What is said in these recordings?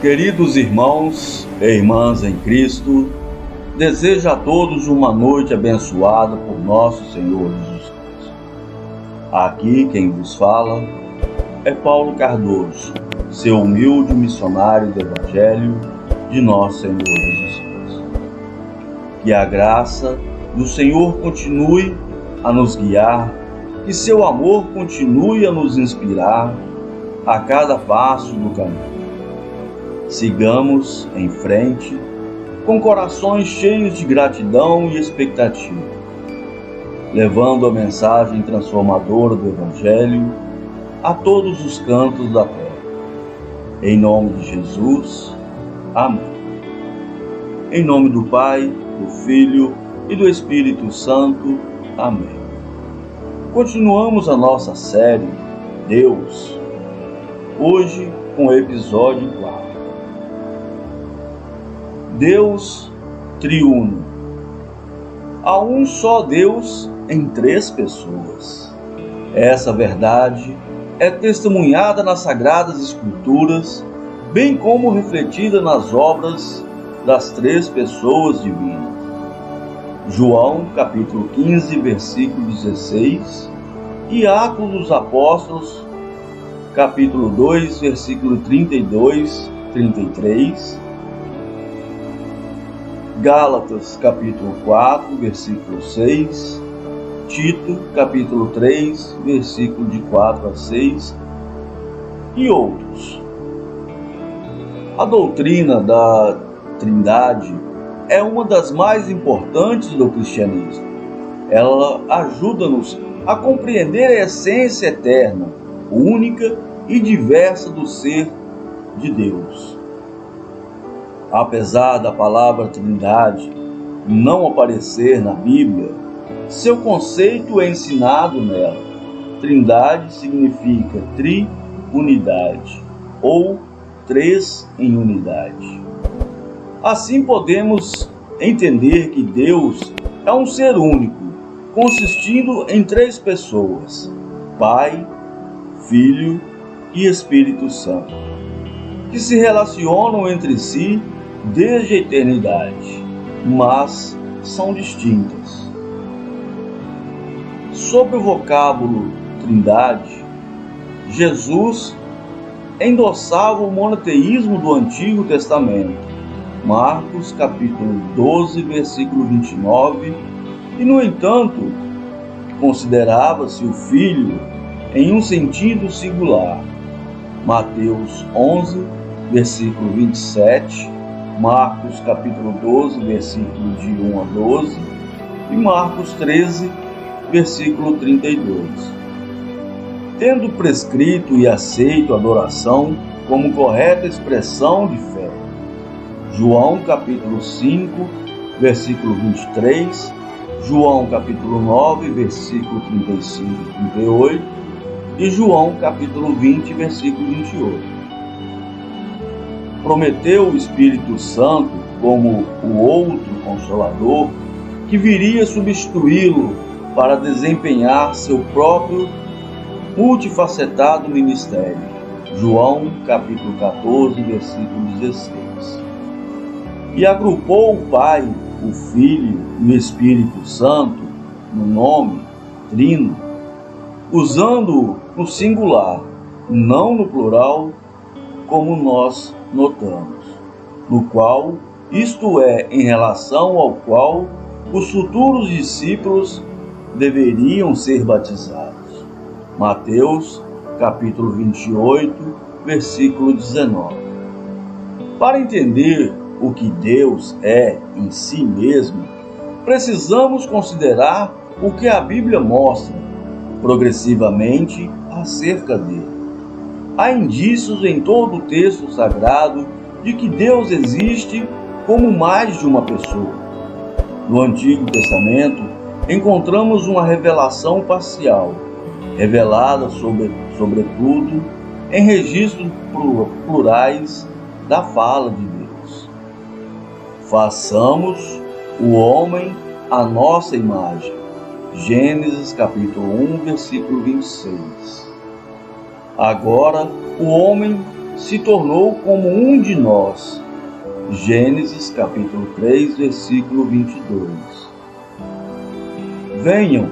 Queridos irmãos e irmãs em Cristo, desejo a todos uma noite abençoada por nosso Senhor Jesus Cristo. Aqui quem vos fala é Paulo Cardoso, seu humilde missionário do Evangelho de nosso Senhor Jesus Cristo. Que a graça do Senhor continue a nos guiar, que seu amor continue a nos inspirar a cada passo do caminho. Sigamos em frente, com corações cheios de gratidão e expectativa, levando a mensagem transformadora do Evangelho a todos os cantos da terra. Em nome de Jesus, amém. Em nome do Pai, do Filho e do Espírito Santo, amém. Continuamos a nossa série Deus, hoje com o episódio 4. Deus triuno. Há um só Deus em três pessoas. Essa verdade é testemunhada nas Sagradas Escrituras, bem como refletida nas obras das três pessoas divinas. João, capítulo 15, versículo 16, e Atos dos Apóstolos, capítulo 2, versículo 32, 33, Gálatas, capítulo 4, versículo 6, Tito, capítulo 3, versículo de 4 a 6, e outros. A doutrina da Trindade é uma das mais importantes do cristianismo. Ela ajuda-nos a compreender a essência eterna, única e diversa do ser de Deus. Apesar da palavra Trindade não aparecer na Bíblia, seu conceito é ensinado nela. Trindade significa triunidade, ou três em unidade. Assim podemos entender que Deus é um ser único, consistindo em três pessoas: Pai, Filho e Espírito Santo, que se relacionam entre si desde a eternidade, mas são distintas. Sobre o vocábulo Trindade, Jesus endossava o monoteísmo do Antigo Testamento, Marcos capítulo 12, versículo 29, e no entanto, considerava-se o Filho em um sentido singular, Mateus 11, versículo 27, Marcos capítulo 12, versículo de 1 a 12 e Marcos 13, versículo 32. Tendo prescrito e aceito a adoração como correta expressão de fé, João capítulo 5, versículo 23, João capítulo 9, versículo 35 e 38 e João capítulo 20, versículo 28. Prometeu o Espírito Santo como o outro Consolador que viria substituí-lo para desempenhar seu próprio multifacetado ministério. João capítulo 14, versículo 16. E agrupou o Pai, o Filho e o Espírito Santo no nome Trino, usando-o no singular, não no plural, como nós notamos, no qual, isto é, em relação ao qual os futuros discípulos deveriam ser batizados. Mateus, capítulo 28, versículo 19. Para entender o que Deus é em si mesmo, precisamos considerar o que a Bíblia mostra progressivamente acerca dele. Há indícios em todo o texto sagrado de que Deus existe como mais de uma pessoa. No Antigo Testamento, encontramos uma revelação parcial, revelada sobretudo em registros plurais da fala de Deus. Façamos o homem à nossa imagem. Gênesis capítulo 1, versículo 26. Agora, o homem se tornou como um de nós. Gênesis capítulo 3, versículo 22. Venham,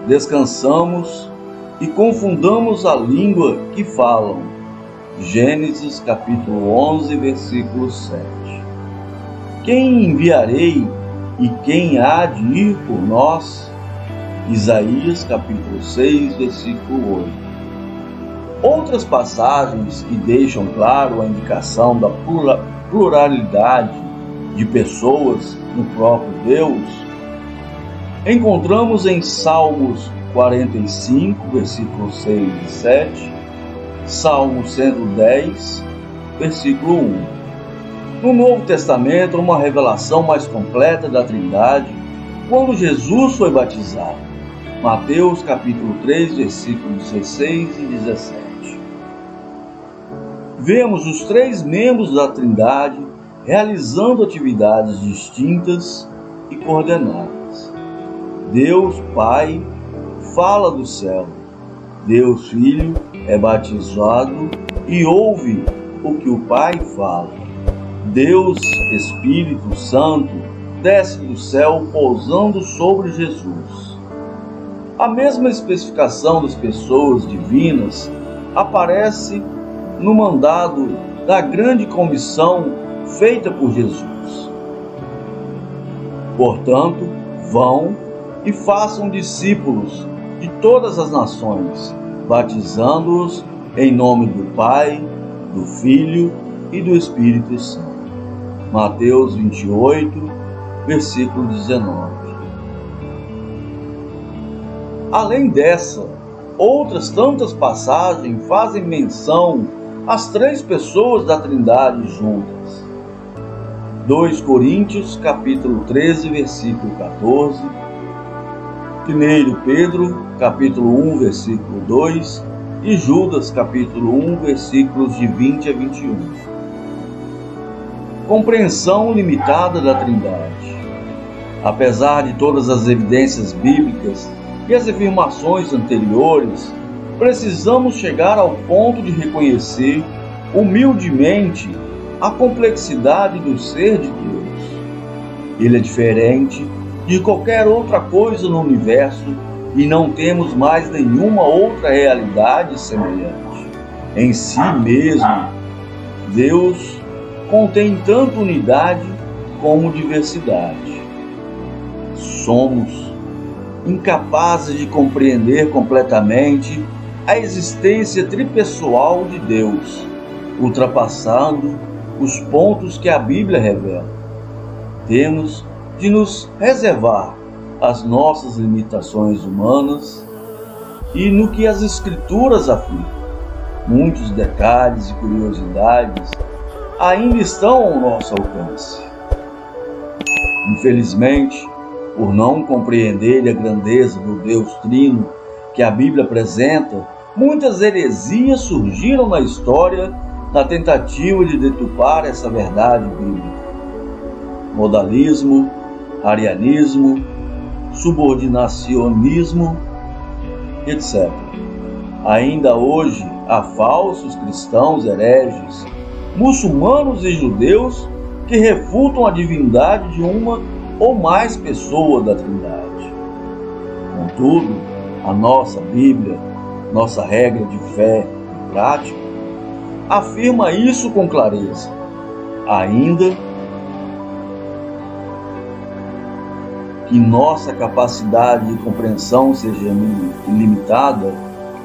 descansamos e confundamos a língua que falam. Gênesis capítulo 11, versículo 7. Quem enviarei e quem há de ir por nós? Isaías capítulo 6, versículo 8. Outras passagens que deixam claro a indicação da pluralidade de pessoas no próprio Deus, encontramos em Salmos 45, versículos 6 e 7, Salmo 110, versículo 1. No Novo Testamento, uma revelação mais completa da Trindade, quando Jesus foi batizado. Mateus capítulo 3, versículos 16 e 17. Vemos os três membros da Trindade realizando atividades distintas e coordenadas. Deus Pai fala do céu. Deus Filho é batizado e ouve o que o Pai fala. Deus Espírito Santo desce do céu pousando sobre Jesus. A mesma especificação das pessoas divinas aparece no mandado da grande comissão feita por Jesus. Portanto, vão e façam discípulos de todas as nações, batizando-os em nome do Pai, do Filho e do Espírito Santo. Mateus 28, versículo 19. Além dessa, outras tantas passagens fazem menção às três pessoas da Trindade juntas. 2 Coríntios, capítulo 13, versículo 14. 1 Pedro, capítulo 1, versículo 2. E Judas, capítulo 1, versículos de 20 a 21. Compreensão limitada da Trindade. Apesar de todas as evidências bíblicas e as afirmações anteriores, precisamos chegar ao ponto de reconhecer humildemente a complexidade do ser de Deus. Ele é diferente de qualquer outra coisa no universo e não temos mais nenhuma outra realidade semelhante. Em si mesmo, Deus contém tanto unidade como diversidade. Somos incapazes de compreender completamente a existência tripessoal de Deus, ultrapassando os pontos que a Bíblia revela. Temos de nos reservar as nossas limitações humanas e no que as Escrituras afirmam. Muitos detalhes e curiosidades ainda estão ao nosso alcance. Infelizmente, por não compreender a grandeza do Deus Trino que a Bíblia apresenta, muitas heresias surgiram na história na tentativa de deturpar essa verdade bíblica. Modalismo, arianismo, subordinacionismo, etc. Ainda hoje há falsos cristãos hereges, muçulmanos e judeus que refutam a divindade de uma ou mais pessoas da Trindade. Contudo, a nossa Bíblia, nossa regra de fé e prática, afirma isso com clareza. Ainda que nossa capacidade de compreensão seja limitada,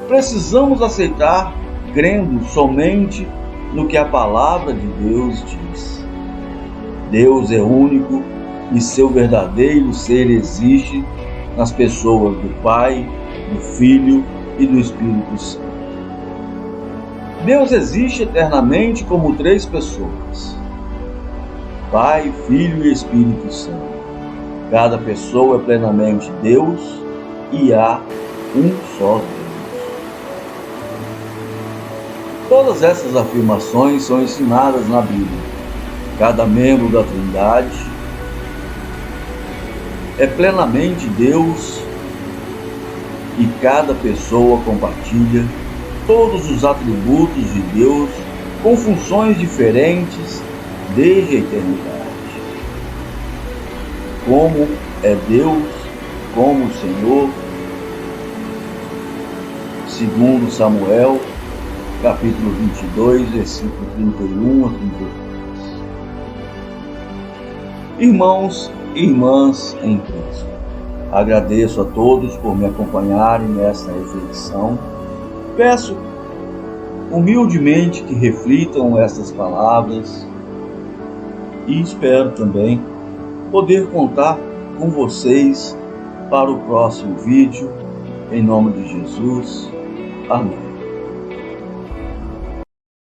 precisamos aceitar crendo somente no que a palavra de Deus diz. Deus é único e seu verdadeiro ser existe nas pessoas do Pai, do Filho e do Espírito Santo. Deus existe eternamente como três pessoas: Pai, Filho e Espírito Santo. Cada pessoa é plenamente Deus e há um só Deus. Todas essas afirmações são ensinadas na Bíblia. Cada membro da Trindade é plenamente Deus e cada pessoa compartilha todos os atributos de Deus com funções diferentes desde a eternidade. Como é Deus, como o Senhor, segundo Samuel, capítulo 22, versículo 31 a 32. Irmãos e irmãs em Cristo, agradeço a todos por me acompanharem nesta reflexão. Peço humildemente que reflitam estas palavras e espero também poder contar com vocês para o próximo vídeo. Em nome de Jesus. Amém.